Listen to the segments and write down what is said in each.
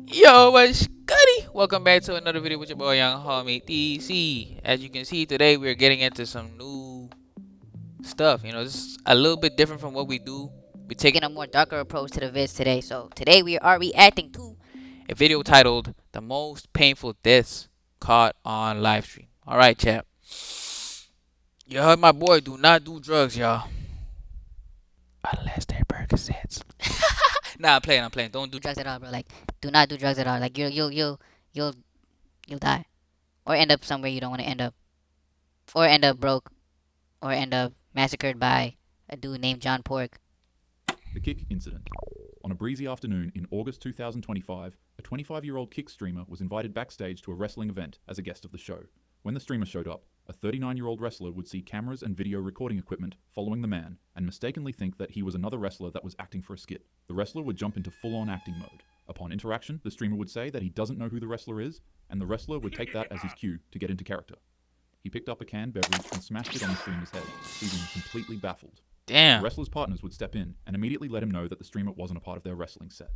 Yo, what's goody? Welcome back to another video with your boy Young Homie DC. As you can see today, we're getting into some new stuff. This is a little bit different from what we do. We're taking a more darker approach to the vids today. So today we are reacting to a video titled "The Most Painful Deaths Caught on Livestream." All right, chap. You heard my boy. Do not do drugs, y'all. Unless they're Percocets. Nah, I'm playing. Don't do drugs at all, bro. Like, do not do drugs at all. Like, you'll die, or end up somewhere you don't want to end up, or end up broke, or end up massacred by a dude named John Pork. The Kick Incident. On a breezy afternoon in August 2025, a 25-year-old Kick streamer was invited backstage to a wrestling event as a guest of the show. When the streamer showed up, a 39-year-old wrestler would see cameras and video recording equipment following the man and mistakenly think that he was another wrestler that was acting for a skit. The wrestler would jump into full-on acting mode. Upon interaction, the streamer would say that he doesn't know who the wrestler is, and the wrestler would take that as his cue to get into character. He picked up a canned beverage and smashed it on the streamer's head, leaving him completely baffled. Damn. The wrestler's partners would step in and immediately let him know that the streamer wasn't a part of their wrestling set.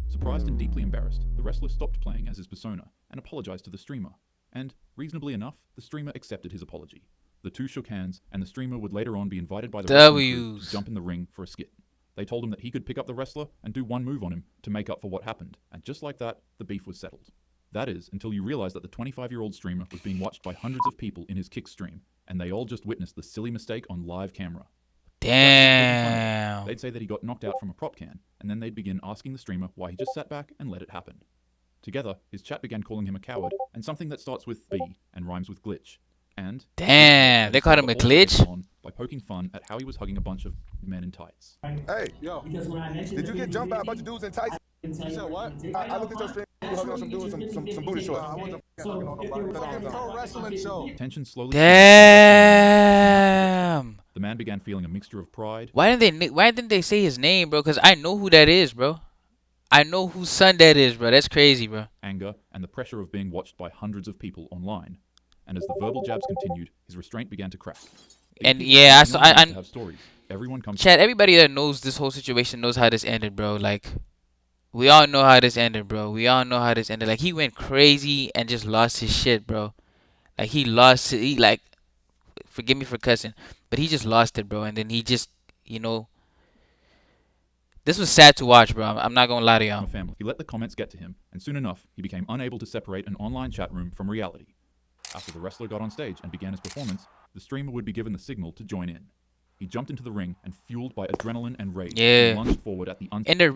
Surprised and deeply embarrassed, the wrestler stopped playing as his persona and apologized to the streamer. And, reasonably enough, the streamer accepted his apology. The two shook hands, and the streamer would later on be invited by the wrestling crew to jump in the ring for a skit. They told him that he could pick up the wrestler and do one move on him to make up for what happened, and just like that, the beef was settled. That is, until you realize that the 25-year-old streamer was being watched by hundreds of people in his Kick stream, and they all just witnessed the silly mistake on live camera. Damn. They'd say that he got knocked out from a prop can, and then they'd begin asking the streamer why he just sat back and let it happen. Together, his chat began calling him a coward and something that starts with B and rhymes with glitch. And damn, they called him a glitch? By poking fun at how he was hugging a bunch of men in tights. Hey, yo, did you get jumped by a bunch of dudes in tights? You said what? I looked at your stream, you hugging on some dudes, some booty shorts. I wasn't hugging on nobody. Pro wrestling show. Tension slowly. Damn. The man began feeling a mixture of pride. Why didn't they say his name, bro? Because I know who that is, bro. I know whose son that is, bro. That's crazy, bro. Anger and the pressure of being watched by hundreds of people online. And as the verbal jabs continued, his restraint began to crack. And yeah, I have stories. Everyone comes. Chad, everybody that knows this whole situation knows how this ended, bro. Like, we all know how this ended, bro. We all know how this ended. Like, he went crazy and just lost his shit, bro. Like, forgive me for cussing, but he just lost it, bro. And then he just, this was sad to watch, bro. I'm not gonna lie to y'all. Family. He let the comments get to him, and soon enough, he became unable to separate an online chat room from reality. After the wrestler got on stage and began his performance, the streamer would be given the signal to join in. He jumped into the ring and, fueled by adrenaline and rage, he lunged forward at the in the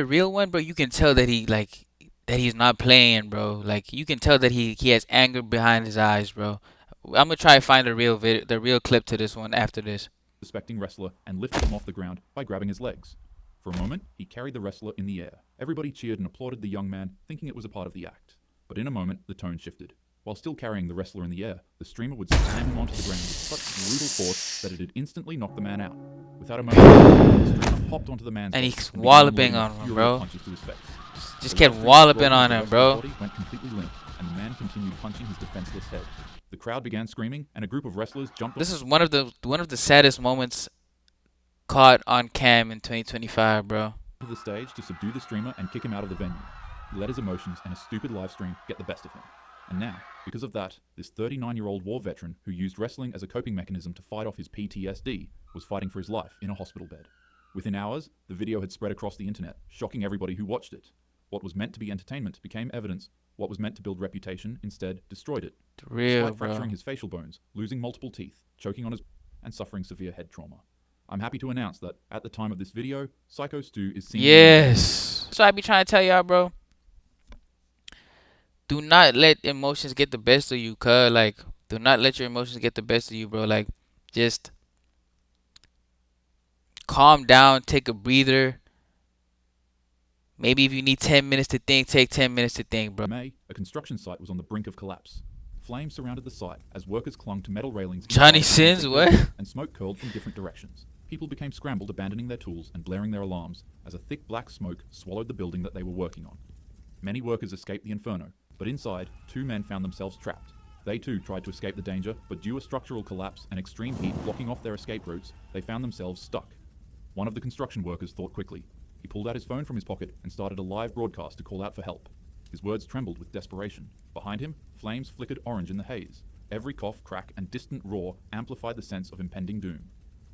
real one, bro. You can tell that he's not playing, bro. Like, you can tell that he has anger behind his eyes, bro. I'm gonna try to find the real clip to this one after this. Suspecting wrestler and lifted him off the ground by grabbing his legs. For a moment, he carried the wrestler in the air. Everybody cheered and applauded the young man, thinking it was a part of the act. But in a moment, the tone shifted. While still carrying the wrestler in the air, the streamer would slam him onto the ground with such brutal force that it had instantly knocked the man out. Without a moment, the streamer hopped onto the man's and he's walloping on him, bro. Just kept walloping on him, bro. The body went completely limp, and the man continued punching his defenseless head. The crowd began screaming, and a group of wrestlers jumped. This is one of the saddest moments caught on cam in 2025, bro. To the stage to subdue the streamer and kick him out of the venue. He let his emotions and a stupid live stream get the best of him. And now, because of that, this 39-year-old war veteran who used wrestling as a coping mechanism to fight off his PTSD was fighting for his life in a hospital bed. Within hours, the video had spread across the internet, shocking everybody who watched it. What was meant to be entertainment became evidence. What was meant to build reputation instead destroyed it. Real, bro. Fracturing his facial bones, losing multiple teeth, choking on his and suffering severe head trauma. I'm happy to announce that at the time of this video, Psycho Stu is seen. Yes. So I be trying to tell y'all, bro. Do not let emotions get the best of you, cuz. Like, do not let your emotions get the best of you, bro. Like, just calm down, take a breather. Maybe if you need 10 minutes to think, take 10 minutes to think, bro. In May, a construction site was on the brink of collapse. Flames surrounded the site as workers clung to metal railings. Johnny Sins, what? And smoke curled from different directions. People became scrambled, abandoning their tools and blaring their alarms as a thick black smoke swallowed the building that they were working on. Many workers escaped the inferno, but inside, two men found themselves trapped. They too tried to escape the danger, but due to structural collapse and extreme heat blocking off their escape routes, they found themselves stuck. One of the construction workers thought quickly. He pulled out his phone from his pocket and started a live broadcast to call out for help. His words trembled with desperation. Behind him, flames flickered orange in the haze. Every cough, crack, and distant roar amplified the sense of impending doom.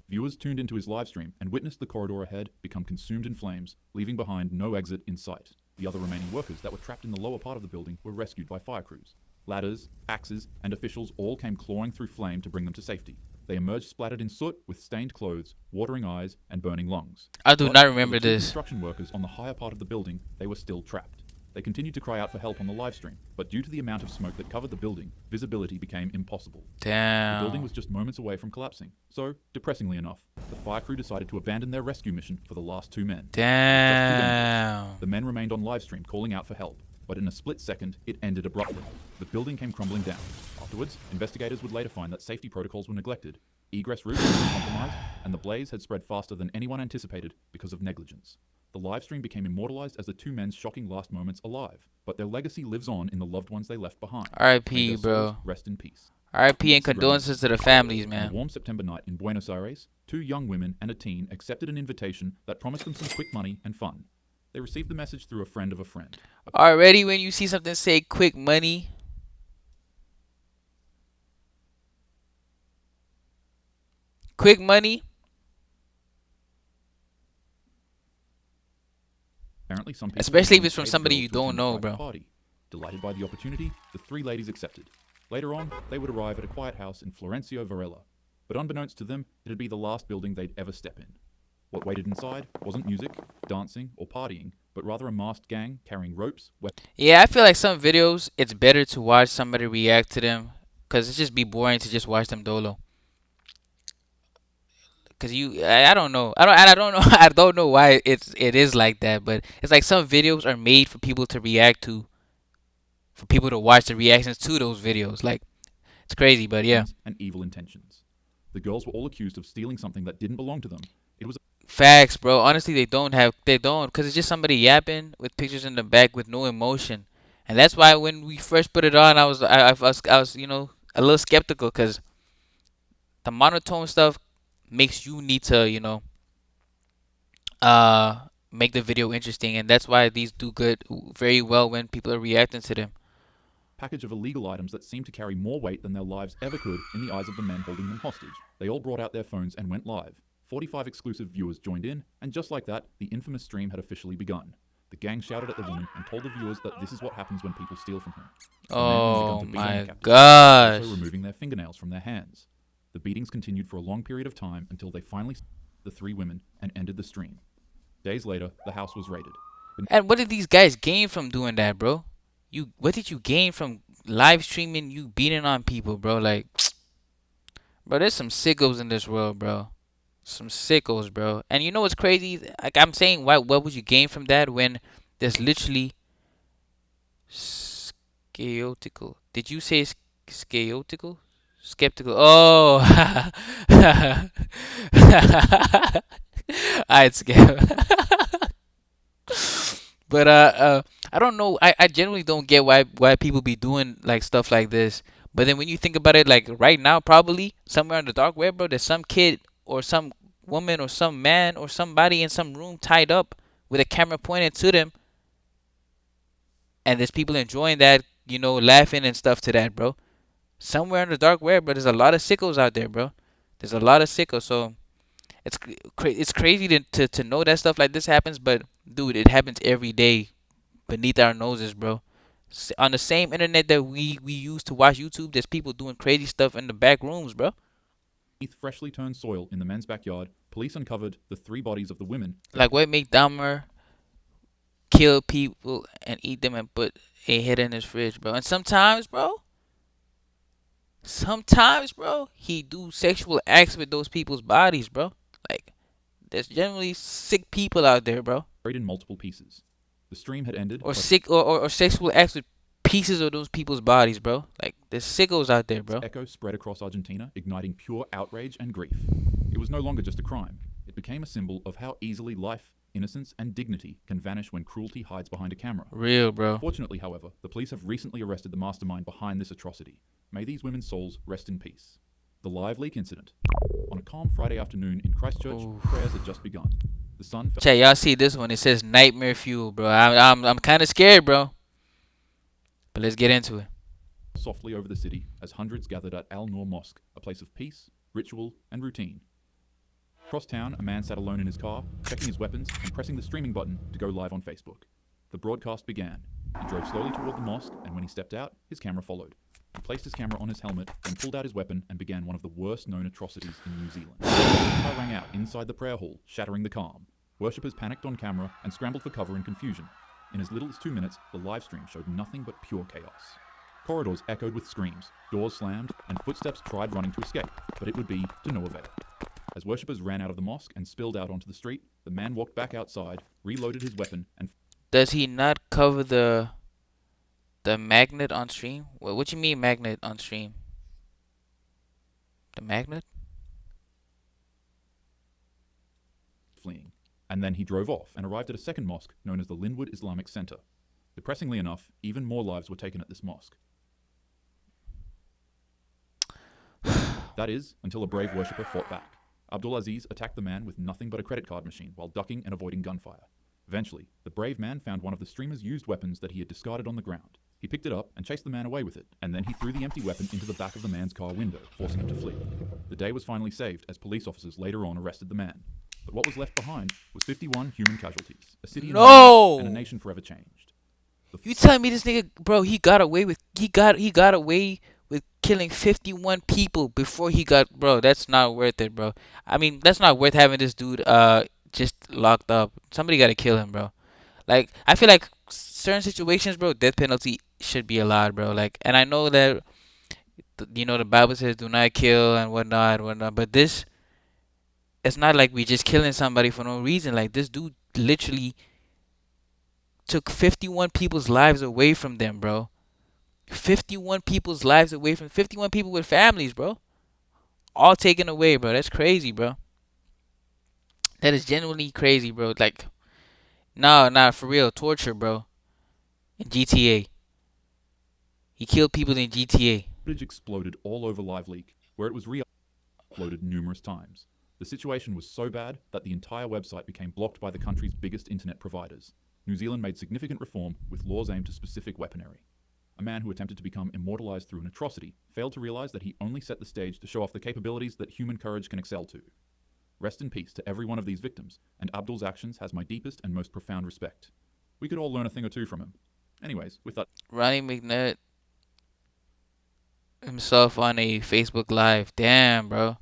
Viewers tuned into his livestream and witnessed the corridor ahead become consumed in flames, leaving behind no exit in sight. The other remaining workers that were trapped in the lower part of the building were rescued by fire crews. Ladders, axes, and officials all came clawing through flame to bring them to safety. They emerged splattered in soot with stained clothes, watering eyes, and burning lungs. I do But not for remember the two this. construction workers on the higher part of the building, they were still trapped. They continued to cry out for help on the livestream, but due to the amount of smoke that covered the building, visibility became impossible. The building Damn. was just moments away from collapsing, so, depressingly enough, the fire crew decided to abandon their rescue mission for the last two men. Damn. The men remained on livestream calling out for help, but in a split second, it ended abruptly. The building came crumbling down. Afterwards, investigators would later find that safety protocols were neglected, egress routes had been compromised, and the blaze had spread faster than anyone anticipated because of negligence. The livestream became immortalized as the two men's shocking last moments alive, but their legacy lives on in the loved ones they left behind. May R.I.P. their bro. souls rest in peace. R.I.P. and Instagram. condolences to the families, On a man. warm September night in Buenos Aires, two young women and a teen accepted an invitation that promised them some quick money and fun. They received the message through a friend of a friend. Already, when you see something say quick money, quick money. Apparently, some people Especially if even it's from paid the somebody girls you to attend don't a know, private bro. Party. Delighted by the opportunity, the three ladies accepted. Later on, they would arrive at a quiet house in Florencio Varela. But unbeknownst to them, it'd be the last building they'd ever step in. What waited inside wasn't music, dancing, or partying, but rather a masked gang carrying ropes, weapons. Yeah, I feel like some videos, it's better to watch somebody react to them, cause it's just be boring to just watch them dolo. Cause I don't know, I don't know, I don't know why it is like that, but it's like some videos are made for people to react to, for people to watch the reactions to those videos. Like it's crazy, but yeah. And evil intentions. The girls were all accused of stealing something that didn't belong to them. It was Facts, bro. Honestly, they don't, cause it's just somebody yapping with pictures in the back with no emotion, and that's why when we first put it on, I was a little skeptical, cause the monotone stuff makes you need to uh make the video interesting, and that's why these do good very well when people are reacting to them. a package of illegal items that seemed to carry more weight than their lives ever could in the eyes of the men holding them hostage. They all brought out their phones and went live. 45 exclusive viewers joined in, and just like that, the infamous stream had officially begun. The gang shouted at the woman and told the viewers that this is what happens when people steal from her. The men then Oh began to beat on the my captives, gosh. also removing their fingernails from their hands. The beatings continued for a long period of time until they finally the three women and ended the stream. Days later, the house was raided. And what did these guys gain from doing that, bro? What did you gain from live streaming you beating on people, bro? Like, bro, there's some sickos in this world, bro. Some sickos, bro. And you know what's crazy? Like I'm saying, what would you gain from that when there's literally skeptical? Did you say skeptical? Skeptical. Oh. Alright, skip. But I don't know. I generally don't get why people be doing like stuff like this. But then when you think about it, like right now, probably somewhere on the dark web, bro, there's some kid or some woman or some man or somebody in some room tied up with a camera pointed to them, and there's people enjoying that, laughing and stuff to that, bro. Somewhere on the dark web, bro, there's a lot of sickos out there, bro. There's a lot of sickos, so it's crazy to know that stuff like this happens, but dude, it happens every day beneath our noses, bro. On the same internet that we use to watch YouTube, there's people doing crazy stuff in the back rooms, bro. Beneath freshly turned soil in the men's backyard, police uncovered the three bodies of the women. Like what make Dahmer kill people and eat them and put a head in his fridge, bro. And sometimes, bro, he do sexual acts with those people's bodies, bro. Like, there's generally sick people out there, bro. Buried in multiple pieces. The stream had ended, Or but sick or sexual acts with pieces of those people's bodies, bro. Like, there's sickos out there, bro. its echo spread across Argentina, igniting pure outrage and grief. It was no longer just a crime. It became a symbol of how easily life, innocence, and dignity can vanish when cruelty hides behind a camera. Real, bro. Fortunately, however, the police have recently arrested the mastermind behind this atrocity. May these women's souls rest in peace. The live leak incident. On a calm Friday afternoon in Christchurch, Ooh. prayers had just begun. The sun fell. Chat, y'all see this one? It says nightmare fuel, bro. I'm kind of scared, bro. But let's get into it. softly over the city as hundreds gathered at Al Noor Mosque, a place of peace, ritual, and routine. Across town, a man sat alone in his car, checking his weapons and pressing the streaming button to go live on Facebook. The broadcast began. He drove slowly toward the mosque, and when he stepped out, his camera followed. He placed his camera on his helmet, then pulled out his weapon and began one of the worst known atrocities in New Zealand. The fire rang out inside the prayer hall, shattering the calm. Worshippers panicked on camera and scrambled for cover in confusion. In as little as 2 minutes, the live stream showed nothing but pure chaos. Corridors echoed with screams, doors slammed, and footsteps tried running to escape, but it would be to no avail. As worshippers ran out of the mosque and spilled out onto the street, the man walked back outside, reloaded his weapon, and Does he not cover the magnet on stream? What you mean magnet on stream? The magnet? fleeing. And then he drove off and arrived at a second mosque known as the Linwood Islamic Center. Depressingly enough, even more lives were taken at this mosque. That is, until a brave worshipper fought back. Abdul Aziz attacked the man with nothing but a credit card machine while ducking and avoiding gunfire. Eventually, the brave man found one of the streamer's used weapons that he had discarded on the ground. He picked it up and chased the man away with it, and then he threw the empty weapon into the back of the man's car window, forcing him to flee. The day was finally saved as police officers later on arrested the man. But what was left behind was 51 human casualties, a city in ruins, and a No. nation forever changed. You telling me this nigga, bro? He got away with killing 51 people before he got, bro. That's not worth it, bro. I mean, that's not worth having this dude just locked up. Somebody gotta kill him, bro. Like, I feel like certain situations, bro, death penalty should be allowed, bro. Like, and I know that the Bible says do not kill and whatnot. But this, it's not like we just killing somebody for no reason. Like, this dude literally took 51 people's lives away from them, bro. 51 people's lives away from 51 people with families, bro. All taken away, bro. That's crazy, bro. That is genuinely crazy, bro. Like, no, nah, for real, torture, bro. In GTA, he killed people in GTA. Footage exploded all over LiveLeak, where it was re-uploaded numerous times. The situation was so bad that the entire website became blocked by the country's biggest internet providers. New Zealand made significant reform with laws aimed to specific weaponry. A man who attempted to become immortalized through an atrocity failed to realize that he only set the stage to show off the capabilities that human courage can excel to. Rest in peace to every one of these victims, and Abdul's actions has my deepest and most profound respect. We could all learn a thing or two from him. Anyways, with that, Ronnie McNutt himself on a Facebook Live. Damn, bro.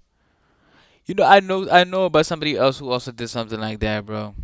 I know about somebody else who also did something like that, bro.